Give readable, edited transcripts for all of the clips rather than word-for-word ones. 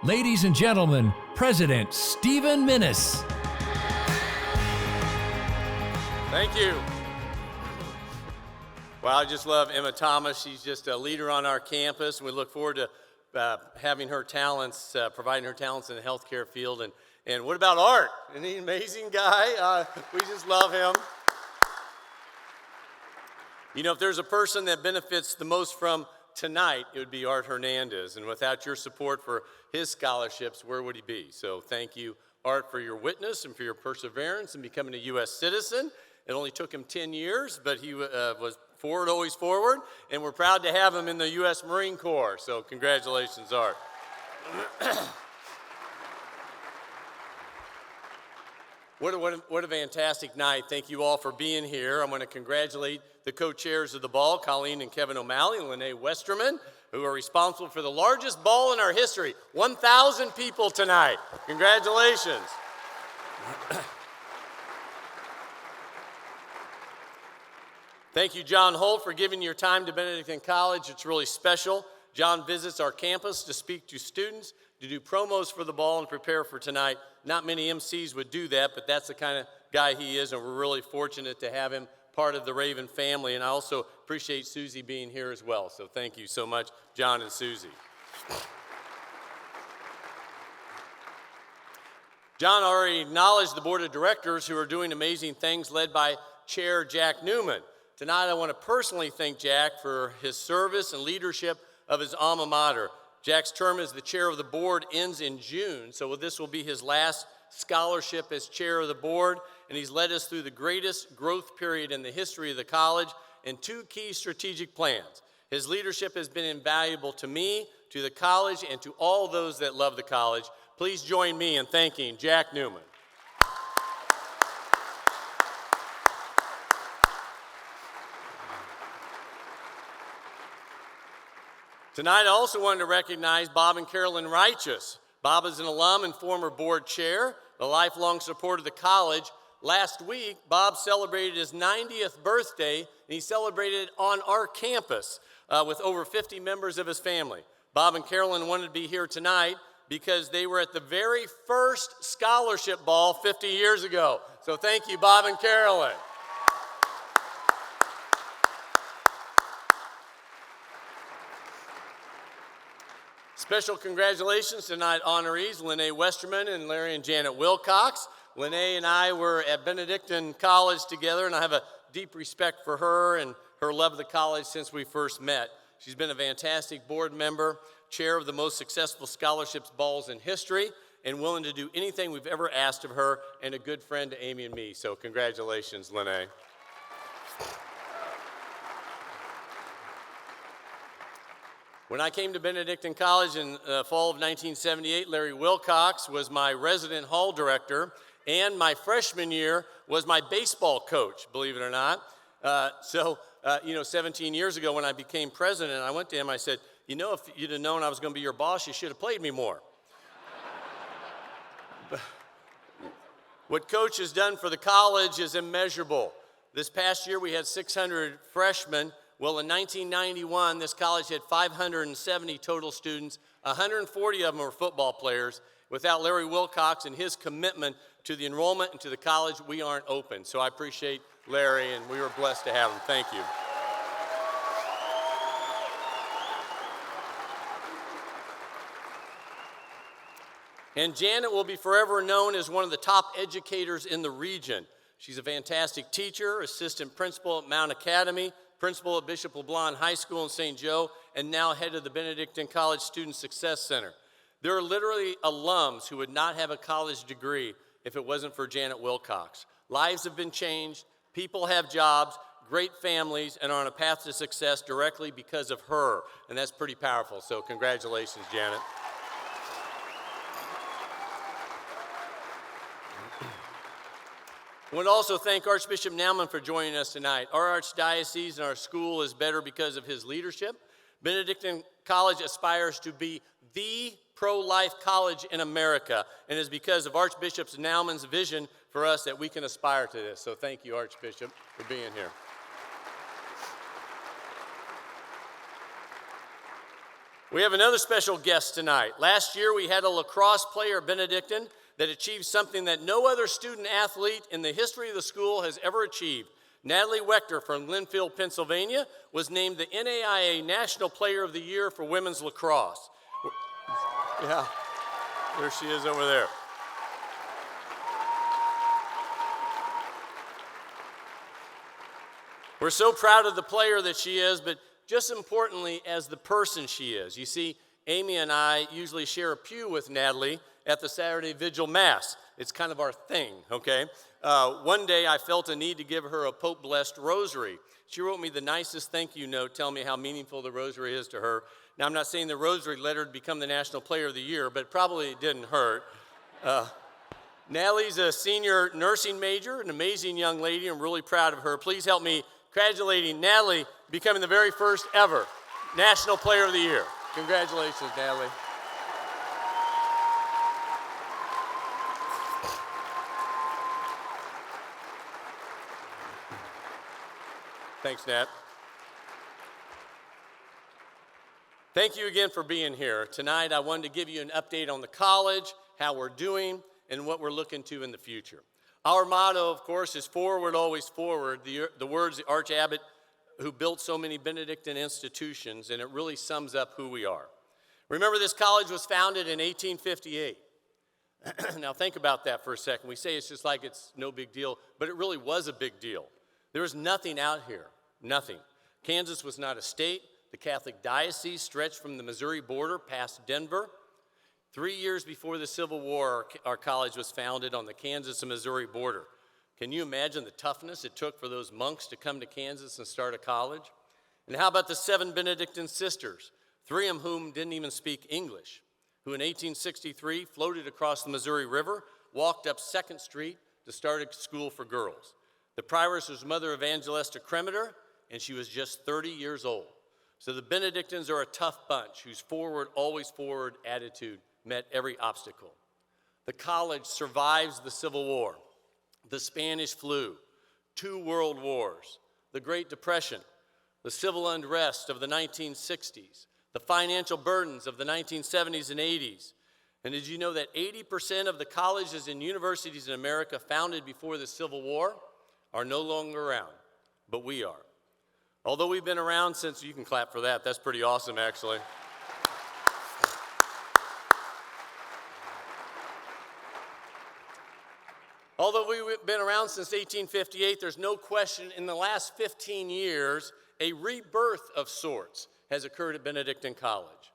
Ladies and gentlemen, President Stephen Minnis. Thank you. Well, I just love Emma Thomas. She's just a leader on our campus. We look forward to having her talents, providing her talents in the healthcare field. And what about Art? Isn't he an amazing guy? We just love him. You know, if there's a person that benefits the most from tonight, it would be Art Hernandez. And without your support for his scholarships, where would he be? So thank you, Art, for your witness and for your perseverance in becoming a U.S. citizen. It only took him 10 years, but he was forward, always forward. And we're proud to have him in the U.S. Marine Corps. So congratulations, Art. What a fantastic night. Thank you all for being here. I'm going to congratulate the co-chairs of the ball, Colleen and Kevin O'Malley and Lene Westerman, who are responsible for the largest ball in our history. 1,000 people tonight. Congratulations. Thank you, John Holt, for giving your time to Benedictine College. It's really special. John visits our campus to speak to students, to do promos for the ball and prepare for tonight. Not many MCs would do that, but that's the kind of guy he is, and we're really fortunate to have him part of the Raven family. And I also appreciate Susie being here as well. So thank you so much, John and Susie. John already acknowledged the board of directors who are doing amazing things, led by Chair Jack Newman. Tonight, I want to personally thank Jack for his service and leadership of his alma mater. Jack's term as the chair of the board ends in June, so this will be his last scholarship as chair of the board, and he's led us through the greatest growth period in the history of the college and two key strategic plans. His leadership has been invaluable to me, to the college, and to all those that love the college. Please join me in thanking Jack Newman. Tonight, I also wanted to recognize Bob and Carolyn Righteous. Bob is an alum and former board chair, a lifelong supporter of the college. Last week, Bob celebrated his 90th birthday, and he celebrated it on our campus with over 50 members of his family. Bob and Carolyn wanted to be here tonight because they were at the very first scholarship ball 50 years ago. So thank you, Bob and Carolyn. Special congratulations to tonight honorees Lene Westerman and Larry and Janet Wilcox. Lene and I were at Benedictine College together, and I have a deep respect for her and her love of the college since we first met. She's been a fantastic board member, chair of the most successful scholarships balls in history, and willing to do anything we've ever asked of her, and a good friend to Amy and me. So congratulations, Lene. When I came to Benedictine College in fall of 1978, Larry Wilcox was my resident hall director, and my freshman year was my baseball coach, believe it or not. 17 years ago when I became president, I went to him, I said, you know, if you'd have known I was going to be your boss, you should have played me more. What Coach has done for the college is immeasurable. This past year, we had 600 freshmen. Well, in 1991, this college had 570 total students. 140 of them were football players. Without Larry Wilcox and his commitment to the enrollment and to the college, we aren't open. So I appreciate Larry, and we were blessed to have him. Thank you. And Janet will be forever known as one of the top educators in the region. She's a fantastic teacher, assistant principal at Mount Academy, principal at Bishop LeBlanc High School in St. Joe, and now head of the Benedictine College Student Success Center. There are literally alums who would not have a college degree if it wasn't for Janet Wilcox. Lives have been changed, people have jobs, great families, and are on a path to success directly because of her, and that's pretty powerful, so congratulations, Janet. I want to also thank Archbishop Naumann for joining us tonight. Our archdiocese and our school is better because of his leadership. Benedictine College aspires to be the pro-life college in America, and it's because of Archbishop Naumann's vision for us that we can aspire to this. So thank you, Archbishop, for being here. I We have another special guest tonight. Last year, we had a lacrosse player at Benedictine that achieved something that no other student athlete in the history of the school has ever achieved. Natalie Wechter from Linfield, Pennsylvania, was named the NAIA National Player of the Year for women's lacrosse. Yeah, there she is over there. We're so proud of the player that she is, but just importantly, as the person she is. You see, Amy and I usually share a pew with Natalie at the Saturday Vigil Mass. It's kind of our thing, okay? One day I felt a need to give her a Pope-blessed rosary. She wrote me the nicest thank you note telling me how meaningful the rosary is to her. Now, I'm not saying the rosary led her to become the National Player of the Year, but probably it didn't hurt. Natalie's a senior nursing major, an amazing young lady. I'm really proud of her. Please help me congratulating Natalie becoming the very first ever National Player of the Year. Congratulations, Natalie. Thanks, Nat. Thank you again for being here. Tonight, I wanted to give you an update on the college, how we're doing, and what we're looking to in the future. Our motto, of course, is forward, always forward, the words the Arch Abbot who built so many Benedictine institutions, and it really sums up who we are. Remember, this college was founded in 1858. Now, think about that for a second. We say it's just like it's no big deal, but it really was a big deal. There was nothing out here, nothing. Kansas was not a state. The Catholic diocese stretched from the Missouri border past Denver. 3 years before the Civil War, our college was founded on the Kansas and Missouri border. Can you imagine the toughness it took for those monks to come to Kansas and start a college? And how about the 7 Benedictine sisters, 3 of whom didn't even speak English, who in 1863 floated across the Missouri River, walked up 2nd Street to start a school for girls. The prioress was Mother Evangelista Cremeter, and she was just 30 years old. So the Benedictines are a tough bunch whose forward, always forward attitude met every obstacle. The college survives the Civil War, the Spanish flu, 2 world wars, the Great Depression, the civil unrest of the 1960s, the financial burdens of the 1970s and 80s. And did you know that 80% of the colleges and universities in America founded before the Civil War are no longer around, but we are. Although we've been around since, you can clap for that, that's pretty awesome actually. Although we've been around since 1858, there's no question in the last 15 years, a rebirth of sorts has occurred at Benedictine College.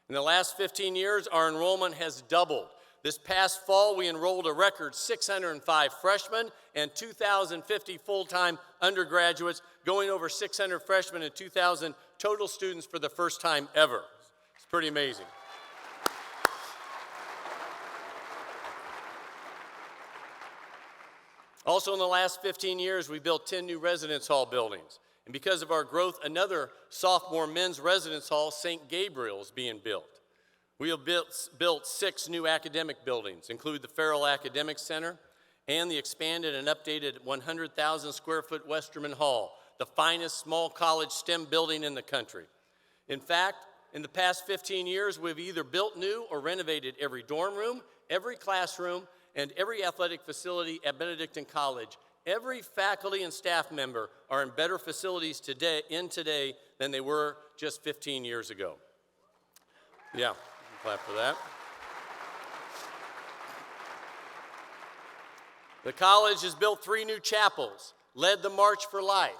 In the last 15 years, our enrollment has doubled. This past fall, we enrolled a record 605 freshmen and 2,050 full-time undergraduates, going over 600 freshmen and 2,000 total students for the first time ever. It's pretty amazing. Also in the last 15 years, we built 10 new residence hall buildings. And because of our growth, another sophomore men's residence hall, St. Gabriel, is being built. We have built 6 new academic buildings, include the Farrell Academic Center and the expanded and updated 100,000 square foot Westerman Hall, the finest small college STEM building in the country. In fact, in the past 15 years, we've either built new or renovated every dorm room, every classroom, and every athletic facility at Benedictine College. Every faculty and staff member are in better facilities today than they were just 15 years ago. Yeah, clap for that. The college has built 3 new chapels, led the March for Life,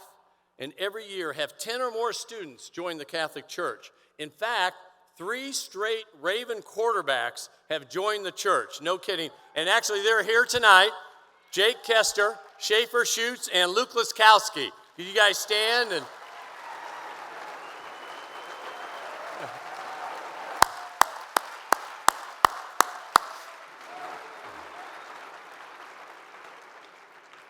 and every year have 10 or more students join the Catholic Church. In fact, 3 straight Raven quarterbacks have joined the church, no kidding. And actually they're here tonight, Jake Kester, Schaefer Schutz, and Luke Laskowski. Can you guys stand? And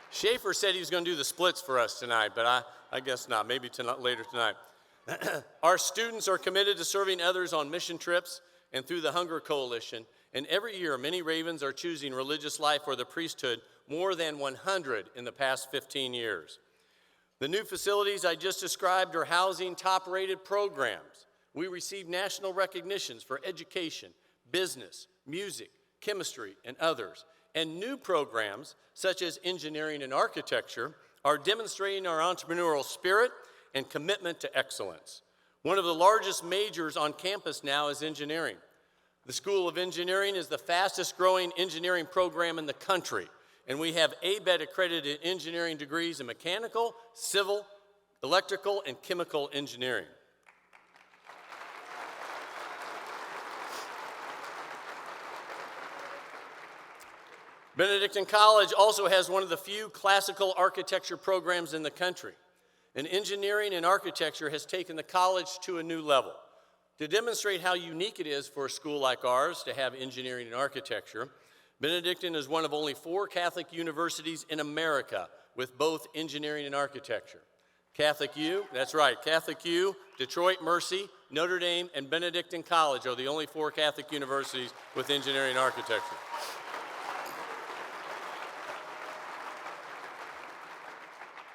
Schaefer said he was going to do the splits for us tonight, but I guess not, maybe later tonight. Our students are committed to serving others on mission trips and through the Hunger Coalition, and every year many Ravens are choosing religious life or the priesthood, more than 100 in the past 15 years. The new facilities I just described are housing top-rated programs. We receive national recognitions for education, business, music, chemistry, and others. And new programs, such as engineering and architecture, are demonstrating our entrepreneurial spirit and commitment to excellence. One of the largest majors on campus now is engineering. The School of Engineering is the fastest growing engineering program in the country, and we have ABET accredited engineering degrees in mechanical, civil, electrical, and chemical engineering. Benedictine College also has one of the few classical architecture programs in the country. And engineering and architecture has taken the college to a new level. To demonstrate how unique it is for a school like ours to have engineering and architecture, Benedictine is one of only 4 Catholic universities in America with both engineering and architecture. Catholic U, that's right, Catholic U, Detroit Mercy, Notre Dame, and Benedictine College are the only 4 Catholic universities with engineering and architecture.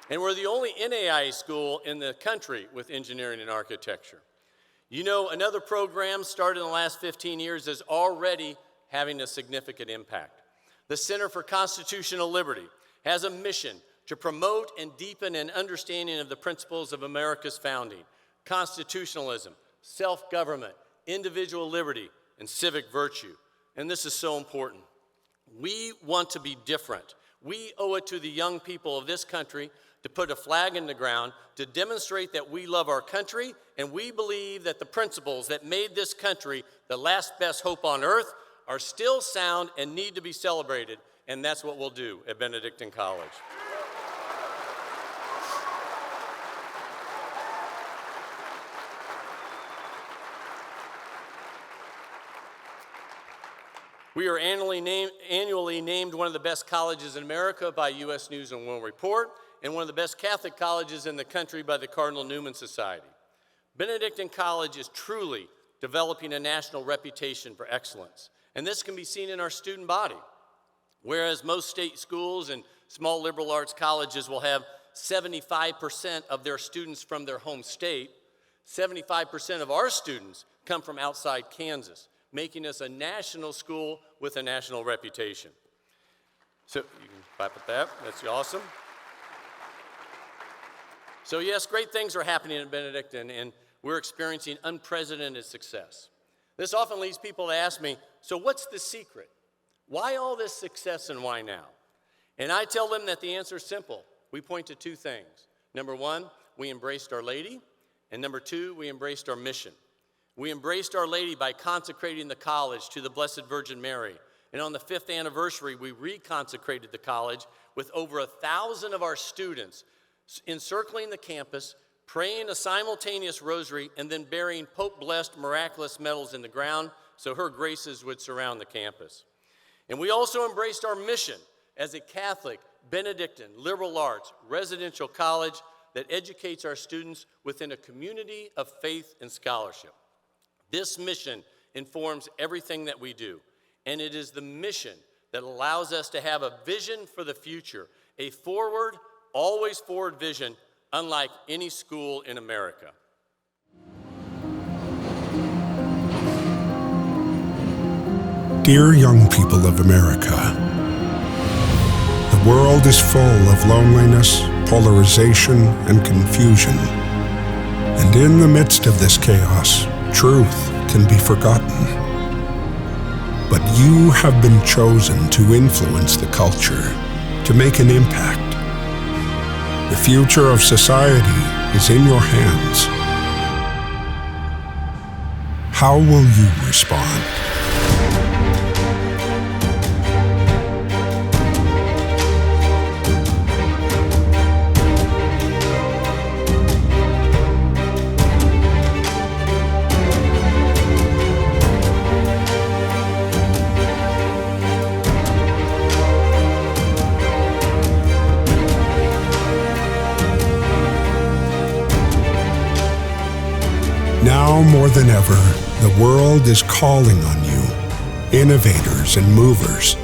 And we're the only NAIA school in the country with engineering and architecture. You know, another program started in the last 15 years is already having a significant impact. The Center for Constitutional Liberty has a mission to promote and deepen an understanding of the principles of America's founding: constitutionalism, self-government, individual liberty, and civic virtue. And this is so important. We want to be different. We owe it to the young people of this country to put a flag in the ground to demonstrate that we love our country, and we believe that the principles that made this country the last best hope on earth are still sound and need to be celebrated, and that's what we'll do at Benedictine College. We are annually named one of the best colleges in America by U.S. News and World Report, and one of the best Catholic colleges in the country by the Cardinal Newman Society. Benedictine College is truly developing a national reputation for excellence, and this can be seen in our student body. Whereas most state schools and small liberal arts colleges will have 75% of their students from their home state, 75% of our students come from outside Kansas, making us a national school with a national reputation. So you can clap at that, that's awesome. So yes, great things are happening at Benedictine, and we're experiencing unprecedented success. This often leads people to ask me, so what's the secret? Why all this success and why now? And I tell them that the answer is simple. We point to 2 things. Number 1, we embraced Our Lady, and number 2, we embraced our mission. We embraced Our Lady by consecrating the college to the Blessed Virgin Mary. And on the 5th anniversary, we reconsecrated the college with over 1,000 of our students encircling the campus, praying a simultaneous rosary, and then burying Pope-blessed miraculous medals in the ground so her graces would surround the campus. And we also embraced our mission as a Catholic, Benedictine, liberal arts, residential college that educates our students within a community of faith and scholarship. This mission informs everything that we do, and it is the mission that allows us to have a vision for the future, a forward, always forward vision, unlike any school in America. Dear young people of America, the world is full of loneliness, polarization, and confusion. And in the midst of this chaos, truth can be forgotten. But you have been chosen to influence the culture, to make an impact. The future of society is in your hands. How will you respond? Now more than ever, the world is calling on you, innovators and movers,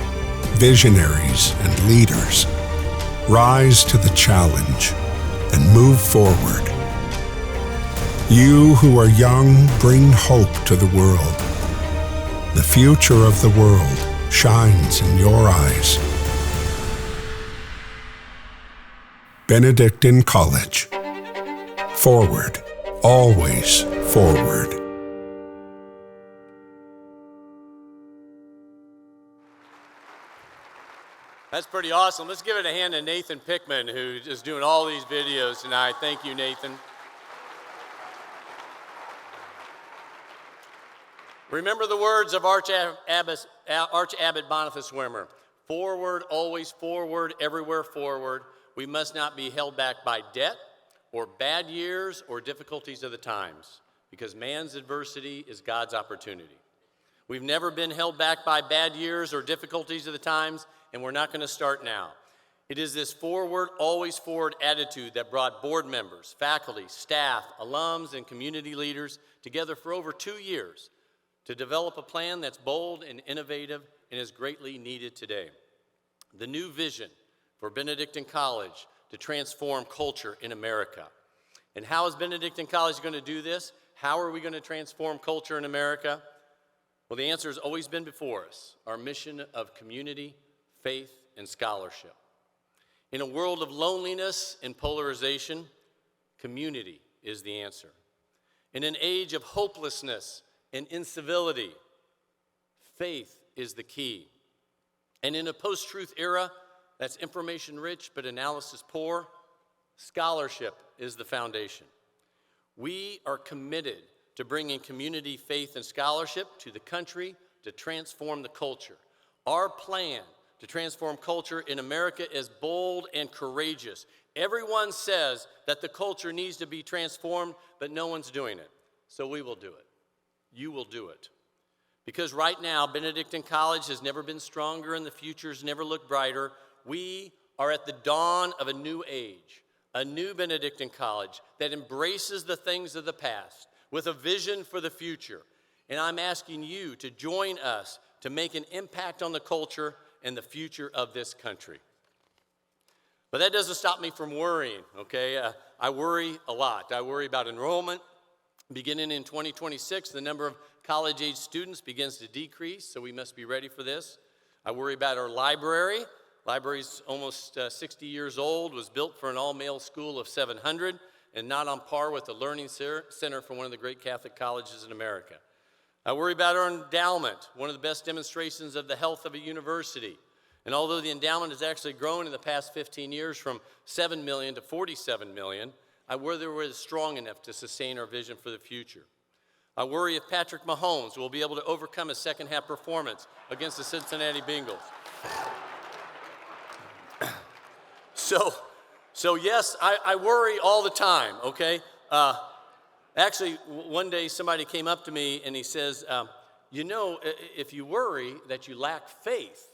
visionaries and leaders. Rise to the challenge and move forward. You who are young, bring hope to the world. The future of the world shines in your eyes. Benedictine College. Forward, always forward. That's pretty awesome. Let's give it a hand to Nathan Pickman, who is doing all these videos tonight. Thank you, Nathan. Remember the words of Archabbot Boniface Wimmer. Forward, always forward, everywhere forward. We must not be held back by debt or bad years or difficulties of the times, because man's adversity is God's opportunity. We've never been held back by bad years or difficulties of the times, and we're not going to start now. It is this forward, always forward attitude that brought board members, faculty, staff, alums, and community leaders together for over 2 years to develop a plan that's bold and innovative and is greatly needed today. The new vision for Benedictine College to transform culture in America. And how is Benedictine College going to do this? How are we going to transform culture in America? Well, the answer has always been before us, our mission of community, faith, and scholarship. In a world of loneliness and polarization, community is the answer. In an age of hopelessness and incivility, faith is the key. And in a post-truth era that's information-rich but analysis-poor, scholarship is the foundation. We are committed to bringing community, faith, and scholarship to the country to transform the culture. Our plan to transform culture in America is bold and courageous. Everyone says that the culture needs to be transformed, but no one's doing it. So we will do it. You will do it. Because right now, Benedictine College has never been stronger and the future's never looked brighter. We are at the dawn of a new age, a new Benedictine College that embraces the things of the past with a vision for the future. And I'm asking you to join us to make an impact on the culture and the future of this country. But that doesn't stop me from worrying, okay? I worry a lot. I worry about enrollment. Beginning in 2026, the number of college-age students begins to decrease, so we must be ready for this. I worry about our library. Library's almost 60 years old, was built for an all-male school of 700, and not on par with the Learning Center for one of the great Catholic colleges in America. I worry about our endowment, one of the best demonstrations of the health of a university. And although the endowment has actually grown in the past 15 years from 7 million to 47 million, I worry that we're strong enough to sustain our vision for the future. I worry if Patrick Mahomes will be able to overcome his second-half performance against the Cincinnati Bengals. So yes, I worry all the time, okay? Actually, one day somebody came up to me and he says, you know, if you worry that you lack faith.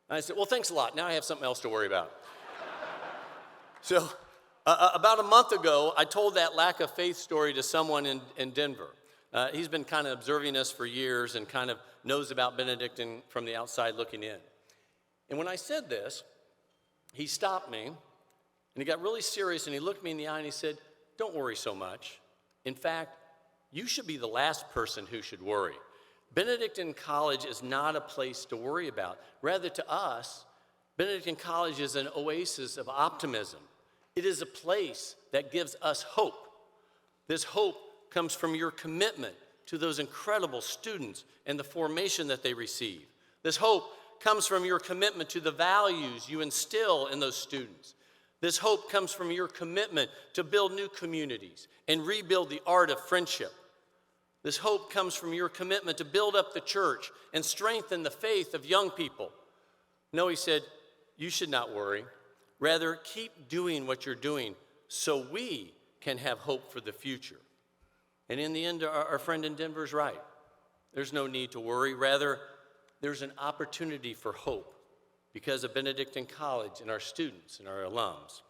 And I said, well, thanks a lot. Now I have something else to worry about. So about a month ago, I told that lack of faith story to someone in Denver. He's been kind of observing us for years and kind of knows about Benedictine from the outside looking in. And when I said this, he stopped me and he got really serious and he looked me in the eye and he said, don't worry so much. In fact, you should be the last person who should worry. Benedictine College is not a place to worry about. Rather, to us, Benedictine College is an oasis of optimism. It is a place that gives us hope. This hope comes from your commitment to those incredible students and the formation that they receive. This hope comes from your commitment to the values you instill in those students. This hope comes from your commitment to build new communities and rebuild the art of friendship. This hope comes from your commitment to build up the church and strengthen the faith of young people. No, he said, you should not worry. Rather, keep doing what you're doing so we can have hope for the future. And in the end, our friend in Denver is right. There's no need to worry. Rather, there's an opportunity for hope because of Benedictine College and our students and our alums.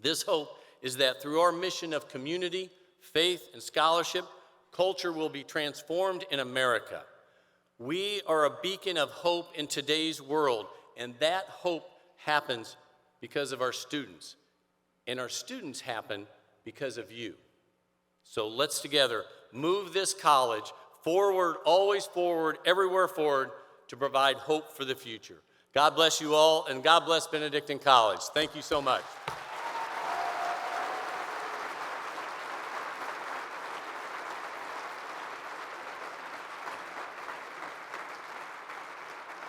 This hope is that through our mission of community, faith, and scholarship, culture will be transformed in America. We are a beacon of hope in today's world, and that hope happens because of our students. And our students happen because of you. So let's together move this college forward, always forward, everywhere forward, to provide hope for the future. God bless you all, and God bless Benedictine College. Thank you so much.